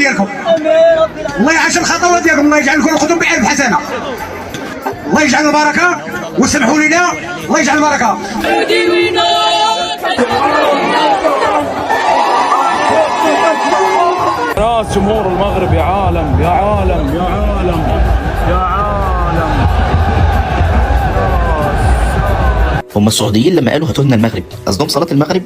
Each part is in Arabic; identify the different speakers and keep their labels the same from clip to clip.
Speaker 1: ديالكم، الله يعاشر الخطوات ديالكم، الله يجعل لكم الخطوب بألف حسنه، الله يجعل البركه وسمحوا لنا، الله يجعل البركه.
Speaker 2: راس جمهور المغرب يا عالم يا عالم يا عالم يا عالم.
Speaker 3: هم السعوديين لما قالوا هاتوا لنا المغرب قصدهم صلاة المغرب؟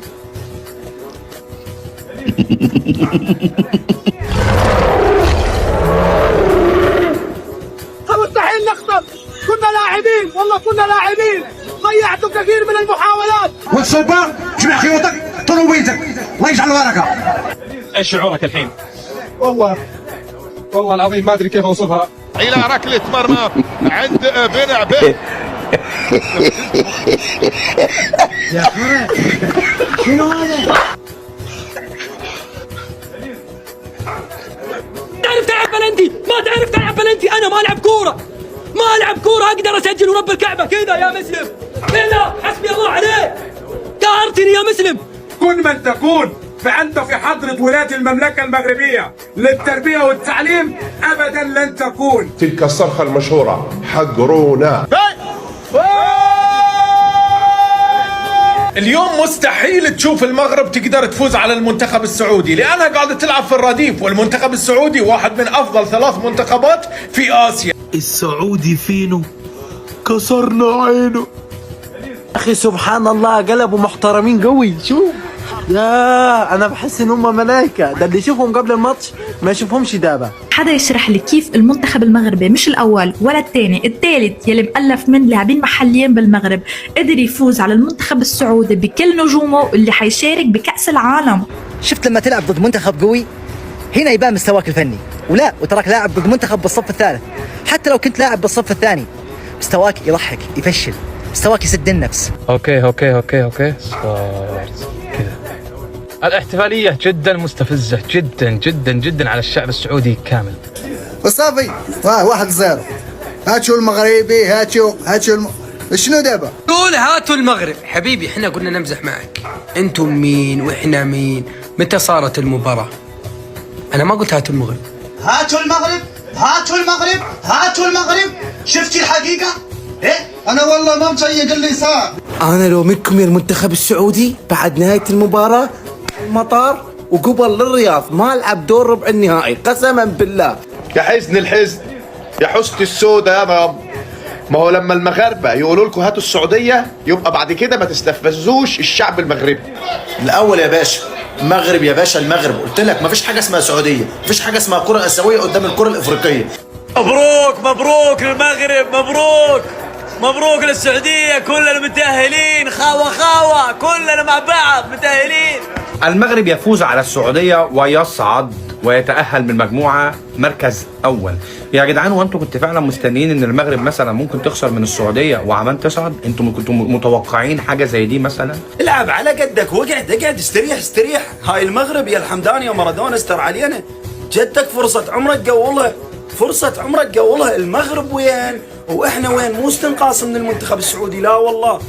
Speaker 4: مستحيل نخسر، كنا لاعبين والله كنا لاعبين، ضيعتوا كثير من المحاولات.
Speaker 1: والصوبه جمع خيوطك طلوبيتك، الله يجعل البركه.
Speaker 2: ايش شعورك الحين؟
Speaker 4: والله العظيم ما ادري كيف اوصفها.
Speaker 5: الى ركله مرمى عند بن عبيد.
Speaker 1: يا اخي شنو هذا؟
Speaker 6: تعرف تلعب بلنتي؟ ما تعرف تلعب بلنتي؟ انا ما العب كوره، ما العب كوره اقدر اسجل ورب الكعبه كذا يا مسلم، كذا حسبي الله عليك، قهرتني يا مسلم.
Speaker 4: كن من تكون، فأنت في حضرة ولاة المملكة المغربية للتربية والتعليم أبدا لن تكون.
Speaker 5: تلك الصرخه المشهوره حقرونا.
Speaker 7: اليوم مستحيل تشوف المغرب تقدر تفوز على المنتخب السعودي لأنها قاعدة تلعب في الرديف، والمنتخب السعودي واحد من أفضل 3 منتخبات في آسيا.
Speaker 2: السعودي فينو كسرنا عينه.
Speaker 8: اخي سبحان الله قلبوا محترمين قوي. شوف يا انا بحس ان هم ملايكه، ده اللي يشوفهم قبل الماتش ما يشوفهمش دابا.
Speaker 9: حدا يشرح لي كيف المنتخب المغربي مش الاول ولا الثاني، الثالث يلي مؤلف من لاعبين محليين بالمغرب قدر يفوز على المنتخب السعودي بكل نجومه اللي حيشارك بكأس العالم.
Speaker 3: شفت لما تلعب ضد منتخب قوي هنا يبان مستواك الفني، ولا وتراك لاعب ضد منتخب بالصف الثالث، حتى لو كنت لاعب بالصف الثاني مستواك يضحك يفشل، مستواك يسد النفس.
Speaker 2: اوكي صارت كذا. الاحتفالية جدا مستفزة جدا على الشعب السعودي كامل.
Speaker 10: وصافي 1-0. هاتشو المغربي، هاتشو شنو دابا؟
Speaker 6: قول هاتوا المغرب. حبيبي احنا قلنا نمزح معك، انتم مين واحنا مين؟ متى صارت المباراة؟ انا ما قلت هاتوا المغرب.
Speaker 1: هاتوا المغرب، هاتوا المغرب، هاتوا المغرب. شفتي الحقيقه؟ ايه انا والله ما مصيق اللي صار.
Speaker 8: انا لو منكم يا المنتخب السعودي بعد نهايه المباراه المطار وقبل للرياض ما العب دور ربع النهائي قسما بالله.
Speaker 5: يا حزن الحزن يا حسن السودة يا رب. ما هو لما المغاربه يقولوا لكم هاتوا السعوديه يبقى بعد كده ما تستفزوش الشعب المغربي.
Speaker 11: الاول يا باشا المغرب يا باشا، المغرب قلت لك ما فيش حاجه اسمها سعوديه، ما فيش حاجه اسمها كره اسيويه قدام الكره الافريقيه.
Speaker 6: مبروك للمغرب، مبروك للسعودية، كلنا متأهلين، خاوة كلنا مع بعض متأهلين.
Speaker 12: المغرب يفوز على السعودية ويصعد ويتأهل من مجموعة مركز أول. يا جدعان وانتم كنتوا فعلا مستنيين ان المغرب مثلا ممكن تخسر من السعودية وعمان تصعد؟ انتم كنتوا متوقعين حاجة زي دي مثلا؟
Speaker 11: العب على قدك واقعد استريح. هاي المغرب يا الحمدان يا مارادونا استر علينا، جدك فرصة عمرك قولها. المغرب وين واحنا وين؟ مو استنقاص من المنتخب السعودي لا والله،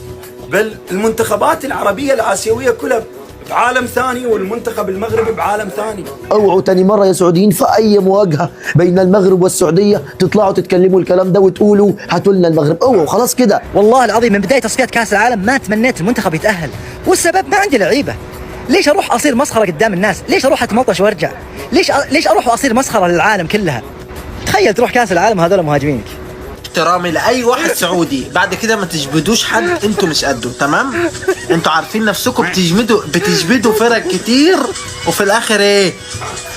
Speaker 11: بل المنتخبات العربية الآسيوية كلها بعالم ثاني والمنتخب المغربي بعالم ثاني.
Speaker 10: اوعوا تاني مره يا سعوديين في اي مواجهه بين المغرب والسعوديه تطلعوا تتكلموا الكلام ده وتقولوا هاتوا لنا المغرب. اوعوا خلاص كده.
Speaker 3: والله العظيم من بداية تصفيات كأس العالم ما تمنيت المنتخب يتأهل، والسبب ما عندي لعيبة. ليش اروح اصير مسخرة قدام الناس؟ ليش اروح اتمطش وارجع؟ ليش اروح واصير مسخرة للعالم كلها؟ تخيل تروح كأس العالم هذول مهاجمينك.
Speaker 8: احترامي لاي واحد سعودي، بعد كده ما تجبدوش حد، انتوا مش قده تمام؟ انتوا عارفين نفسكم بتجبدوا فرق كتير وفي الاخر ايه؟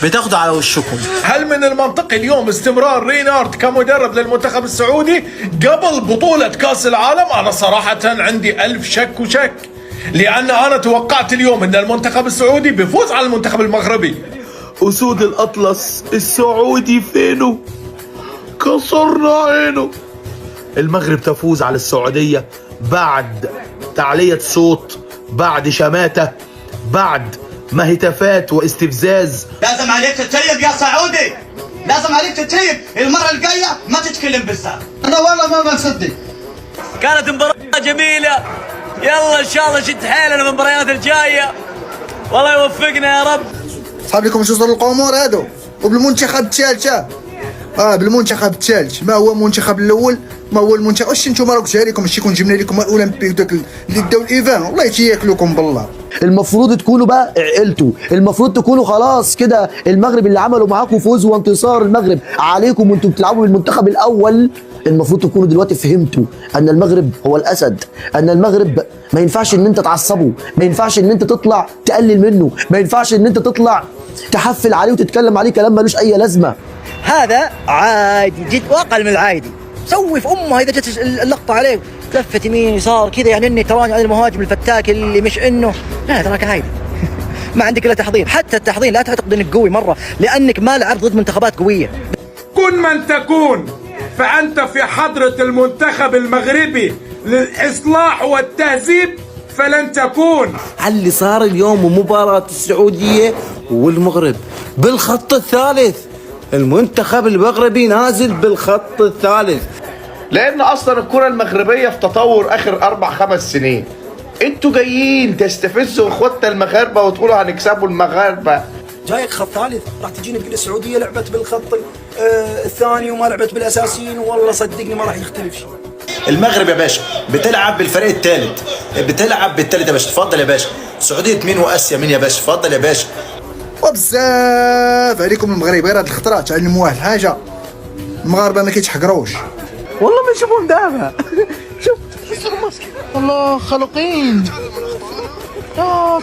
Speaker 8: بتاخدوا على وشكم.
Speaker 7: هل من المنطقي اليوم استمرار رينارد كمدرب للمنتخب السعودي قبل بطولة كأس العالم؟ أنا صراحة عندي 1000 شك، لأن أنا توقعت اليوم أن المنتخب السعودي بيفوز على المنتخب المغربي.
Speaker 2: أسود الأطلس السعودي فينو كسرنا عينه. المغرب تفوز على السعودية بعد تعلية صوت، بعد شماتة، بعد هتافات واستفزاز.
Speaker 1: لازم عليك تتيب يا سعودي، لازم عليك تتيب. المرة الجاية ما تتكلم بالساعة. أنا والله ما بصدق.
Speaker 6: كانت مباراة جميلة، يلا إن شاء الله شد حيلنا المباريات الجاية، والله يوفقنا يا رب.
Speaker 10: صار لكم شو صار القمر هادو
Speaker 13: وبالمنتخب الثالثه بالمنتخب الثالث. ما هو المنتخب الاول؟ ما هو المنتخب؟ واش انتم راكم عليكم ماشي كون جبنا لكم الاولمبيك داك اللي داو الايفان والله تياكلوكم بالله.
Speaker 10: المفروض تكونوا بقى عقلتوا، المفروض تكونوا خلاص كده. المغرب اللي عملوا معاكم فوز وانتصار المغرب عليكم وانتم بتلعبوا بالمنتخب الاول، المفروض تكونوا دلوقتي فهمتوا ان المغرب هو الاسد، ان المغرب ما ينفعش ان انت تعصبه، ما ينفعش ان انت تطلع تقلل منه، ما ينفعش ان انت تطلع تحفل عليه وتتكلم عليه كلام ملوش اي لازمه.
Speaker 3: هذا عادي جدا واقل من العادي. سوي في امه اذا جت اللقطه عليه لفت يمين يسار كذا، يعني اني تراني على المهاجم الفتاك اللي مش انه لا تراك عادي. ما عندك الا تحضير، حتى التحضير لا تعتقد انك قوي مره لانك ما لعبت ضد منتخبات قويه.
Speaker 4: كن من تكون فأنت في حضرة المنتخب المغربي للإصلاح والتهذيب فلن تكون.
Speaker 14: على اللي صار اليوم مباراة السعودية والمغرب بالخط الثالث، المنتخب المغربي نازل بالخط الثالث.
Speaker 5: لان اصلا الكره المغربيه في تطور اخر 4-5 سنين. انتوا جايين تستفزوا اخواتنا المغاربه وتقولوا هنكسبوا المغاربه.
Speaker 11: جايك خط ثالث راح تجيني تقول السعوديه لعبت بالخط الثاني وما لعبت بالاساسيين، والله صدقني ما راح يختلف شيء.
Speaker 15: المغرب يا باشا بتلعب بالفريق الثالث، بتلعب بالثالث يا باشا. تفضل يا باشا. السعوديه مين واسيا مين يا باشا؟ تفضل يا باشا.
Speaker 13: وبزاف عليكم المغرب، غير هاد الخطرات تعلموا واحد الحاجه، المغاربه ما كيتحقروش
Speaker 14: والله ما نشوفهم دابا. شوف والله خلقين.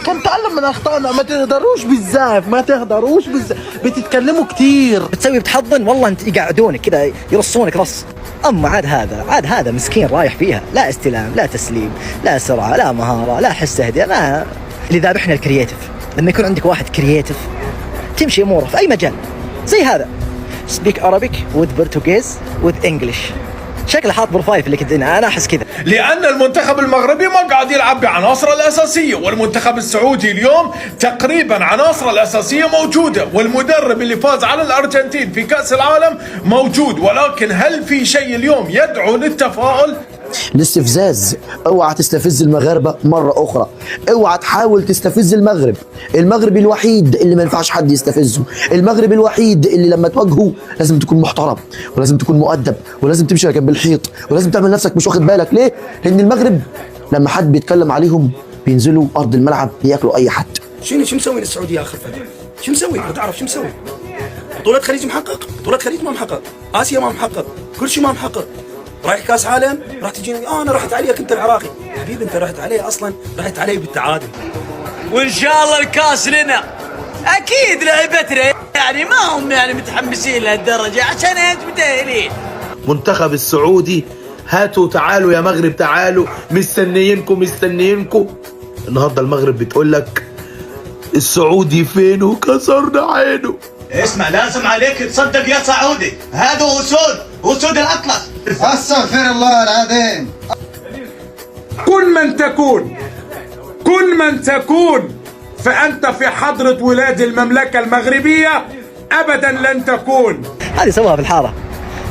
Speaker 14: كنتعلم من اخطائنا. ما تهدروش بزاف، ما تهدروش بزاف، بتتكلموا كتير.
Speaker 3: بتسوي بتحضن والله انت يقعدونك كذا يرصونك رص. اما عاد هذا مسكين رايح فيها، لا استلام لا تسليم لا سرعه لا مهاره لا حس تهدئه. ما اللي ذابحنا الكرياتيف. لما يكون عندك واحد كرياتيف تمشي اموره في اي مجال زي هذا. سبيك Arabic with Portuguese with English. شكله حاط بروفايل في لينكدين، انا احس كذا.
Speaker 7: لان المنتخب المغربي ما قاعد يلعب بعناصره الاساسيه، والمنتخب السعودي اليوم تقريبا عناصره الاساسيه موجوده، والمدرب اللي فاز على الارجنتين في كاس العالم موجود. ولكن هل في شيء اليوم يدعو للتفاؤل؟
Speaker 10: الاستفزاز. اوعى تستفز المغاربه مره اخرى، اوعى تحاول تستفز المغرب. المغرب الوحيد اللي ما ينفعش حد يستفزه، المغرب الوحيد اللي لما تواجهه لازم تكون محترم ولازم تكون مؤدب ولازم تمشي جنب الحيط ولازم تعمل نفسك مش واخد بالك. ليه؟ لان المغرب لما حد بيتكلم عليهم بينزلوا ارض الملعب بياكلوا اي حد.
Speaker 11: شو مسوي السعوديه اخر فتره؟ شو مسوي؟ تعرف شو مسوي؟ بطولة خليج محقق، بطولة خليج ما محقق، اسيا ما محقق، كل شيء ما محقق. رايح كاس عالم راح تجيني انا رحت عليك انت العراقي. حبيبي انت رحت عليه اصلا، رحت عليه بالتعادل.
Speaker 6: وان شاء الله الكاس لنا. اكيد لعبتنا يعني ما هم يعني متحمسين لهالدرجه عشان انت متاهلين.
Speaker 14: منتخب السعودي هاتوا تعالوا يا مغرب تعالوا، مستنيينكم. النهارده المغرب بتقول لك السعودي فين وكسرنا عينه.
Speaker 1: اسمع لازم عليك تصدق يا سعودي، هذا اسود الاطلس. استغفر الله العظيم.
Speaker 4: كن من تكون فأنت في حضرة ولاد المملكة المغربية أبدا لن تكون.
Speaker 3: هذه سواها في الحارة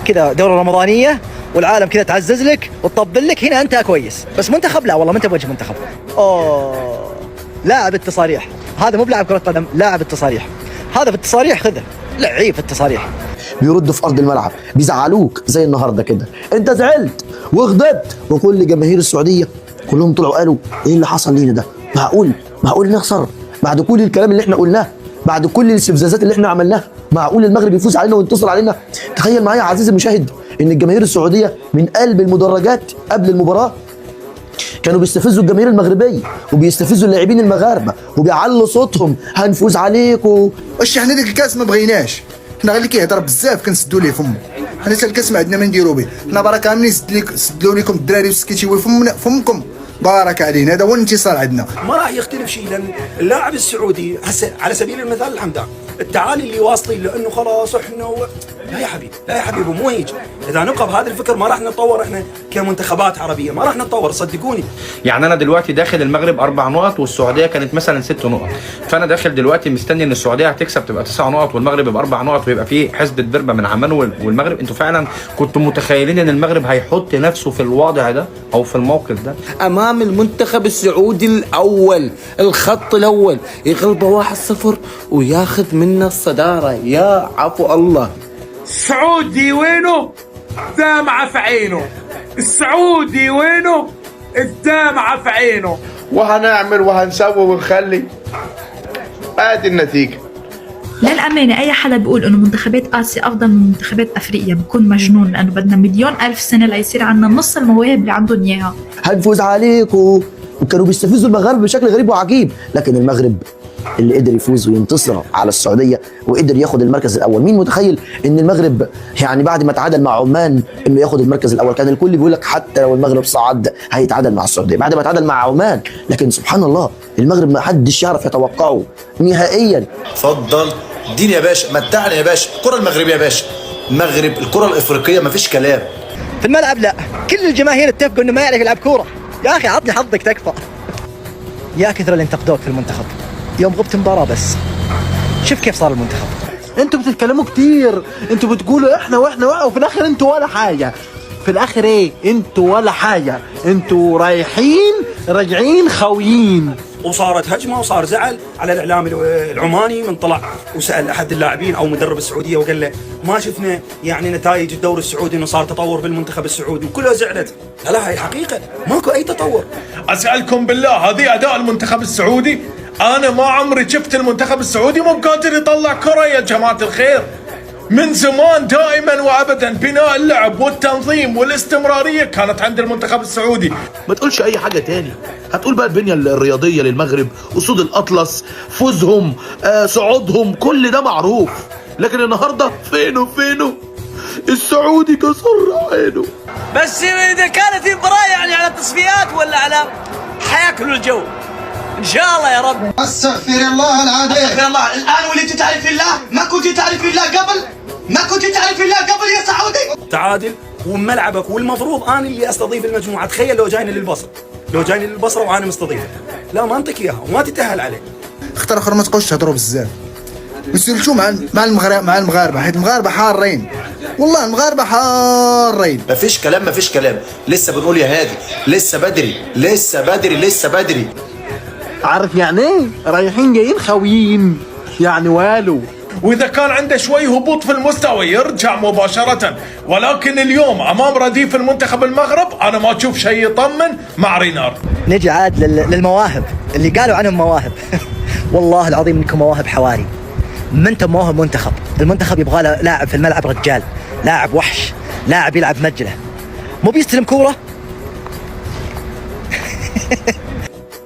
Speaker 3: كذا دورة رمضانية والعالم كذا تعزز لك وتطبل لك، هنا أنت كويس. بس منتخب لا والله ما أنت بوجه منتخب. لاعب التصاريح هذا مو بلاعب كرة قدم، لاعب التصاريح هذا في التصاريح خذه لعيب في التصاريح.
Speaker 10: بيردوا في ارض الملعب بيزعلوك زي النهارده كده، انت زعلت وغضبت وكل جماهير السعوديه كلهم طلعوا قالوا ايه اللي حصل لينا ده؟ معقول نخسر بعد كل الكلام اللي احنا قلناه، بعد كل الاستفزازات اللي احنا عملناها؟ معقول المغرب يفوز علينا وينتصر علينا؟ تخيل معايا عزيزي المشاهد ان الجماهير السعوديه من قلب المدرجات قبل المباراه كانوا بيستفزوا الجماهير المغربيه وبيستفزوا اللاعبين المغاربه وبيعلوا صوتهم هنفوز عليكم.
Speaker 13: واش احنا ديك الكاس ما بغيناش، حنا غير اللي كيهضر بزاف كنسدوا ليه فمه. حنا حتى الكاس ما عندنا ما نديروا به، حنا بارك كاملين سدوا لكم الدراري وسكيتيو فمكم بارك علينا. هذا هو الانتصار عندنا.
Speaker 11: ما راح يختلف شيء لان اللاعب السعودي على سبيل المثال الحمدان التعالي اللي واصلين له انه خلاص احنا لا يا حبيبي، لا يا حبيبي، مو هيك. اذا نبقى بهذا الفكر ما راح نتطور احنا كمنتخبات عربيه، ما راح نتطور صدقوني.
Speaker 12: يعني انا دلوقتي داخل المغرب 4 نقط والسعوديه كانت مثلا 6 نقط، فانا داخل دلوقتي مستني ان السعوديه هتكسب تبقى 9 نقط والمغرب يبقى 4 نقط ويبقى في حسبه بربه من عمان والمغرب. انتوا فعلا كنتوا متخيلين ان المغرب هيحط نفسه في الوضع ده او في الموقف ده؟
Speaker 14: امام المنتخب السعودي الاول، الخط الاول، يغلبه 1-0 وياخذ منا الصداره. يا عفو الله.
Speaker 4: السعودي وينه؟ الدمعة في عينه. السعودي وينه؟ الدمعة في عينه.
Speaker 5: وهنعمل وهنسوي ونخلي، ادي النتيجه.
Speaker 9: للأمانة أي حدا بيقول إنه منتخبات آسيا أفضل من منتخبات أفريقيا بكون مجنون، لأنه بدنا مليون ألف سنة ليصير عنا نص المواهب اللي عندهم إياها.
Speaker 10: هنفوز عليكم. وكانوا بيستفزوا المغرب بشكل غريب وعجيب، لكن المغرب اللي قدر يفوز وينتصر على السعوديه وقدر ياخد المركز الاول. مين متخيل ان المغرب يعني بعد ما تعادل مع عمان انه ياخد المركز الاول؟ كان الكل بيقول لك حتى لو المغرب صعد هيتعادل مع السعوديه بعد ما تعادل مع عمان، لكن سبحان الله المغرب ما حدش يعرف يتوقعه نهائيا.
Speaker 15: اتفضل اديني يا باشا، متعني يا باشا. الكره المغربيه يا باشا، المغرب الكره الافريقيه مفيش كلام.
Speaker 3: في الملعب لا، كل الجماهير اتفقوا انه ما يعرف يلعب كوره. يا اخي عطني حظك تكفى. يا كثر اللي انتقدوك في المنتخب، يوم غبت مباراه بس شوف كيف صار المنتخب.
Speaker 8: انتوا بتتكلموا كتير، انتوا بتقولوا احنا واحنا وفي الاخر انتوا ولا حاجه. في الاخر ايه؟ انتوا ولا حاجه، انتوا رايحين راجعين خويين.
Speaker 11: وصارت هجمه وصار زعل على الاعلام العماني من طلع وسال احد اللاعبين او مدرب السعوديه وقال له ما شفنا يعني نتائج الدوري السعودي انه صار تطور بالمنتخب السعودي، وكلها زعلت. لا هاي حقيقه ماكو اي تطور.
Speaker 7: اسالكم بالله، هذه اداء المنتخب السعودي؟ انا ما عمري شفت المنتخب السعودي مو قادر يطلع كره يا جماعه الخير. من زمان دائما وابدا بناء اللعب والتنظيم والاستمراريه كانت عند المنتخب السعودي.
Speaker 16: ما تقولش اي حاجه تاني، هتقول بقى البنيه الرياضيه للمغرب، اسود الاطلس، فوزهم، صعودهم، كل ده معروف. لكن النهارده فينه السعودي كسر عينه.
Speaker 6: بس اذا كانت المباراه يعني على التصفيات ولا على حياكلوا الجو ان شاء الله يا رب.
Speaker 1: استغفر الله العظيم. استغفر الله. الان ولدت تعرف الله؟ ما كنت تعرف الله قبل؟ ما كنت تعرف الله قبل يا سعودي؟
Speaker 11: تعادل وملعبك، والمفروض انا اللي استضيف المجموعه. تخيل لو جايني للبصره، وانا مستضيفه، لا ما انطيك اياها وما تتاهل عليه.
Speaker 13: اختار اخر ما تقولش تهضروا بزاف. يسولشوا مع المغاربه، حيت المغاربه حارين، والله المغاربه حارين.
Speaker 15: مفيش كلام. لسه بنقول يا هادي لسه بدري.
Speaker 14: عارف يعني ايه؟ رايحين جايين خويين، يعني والو.
Speaker 7: واذا كان عنده شوي هبوط في المستوى يرجع مباشره، ولكن اليوم امام رديف المنتخب المغرب انا ما اشوف شيء يطمن مع رينارد.
Speaker 3: نجي عاد للمواهب اللي قالوا عنهم مواهب. والله العظيم انكم مواهب حواري، ما انتم مواهب منتخب. المنتخب يبغى له لاعب في الملعب رجال، لاعب وحش، لاعب يلعب مجله، مو بيستلم كوره.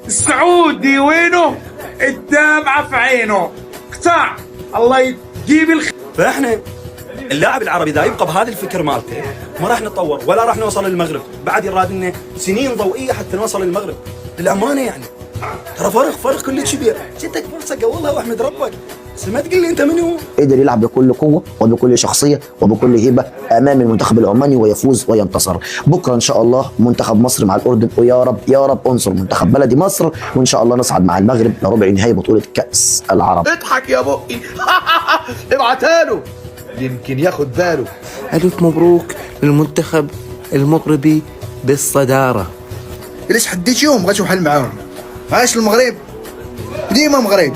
Speaker 4: السعودي وينه؟ الدمعة في عينه. قطع الله يجيب
Speaker 11: فاحنا اللاعب العربي اذا يبقى بهذا الفكر مالته ما راح نتطور ولا راح نوصل للمغرب. بعد يراد لنا سنين ضوئيه حتى نوصل للمغرب للامانه. يعني ترى فرق كلش كبير. جتك فرصه والله واحمد ربك، بس ما تقول لي انت منو.
Speaker 10: قدر يلعب بكل قوه وبكل شخصيه وبكل هيبه امام المنتخب العماني ويفوز وينتصر. بكره ان شاء الله منتخب مصر مع الاردن، ويا رب يا رب انصر منتخب بلدي مصر، وان شاء الله نصعد مع المغرب لربع نهائي بطوله كاس العرب.
Speaker 16: اضحك يا بقي. ابعتها له يمكن ياخد باله.
Speaker 14: الف مبروك للمنتخب المغربي بالصداره.
Speaker 13: ليش حديت يوم غتشوف حل معاهم؟ عايش المغرب ديما مغرب.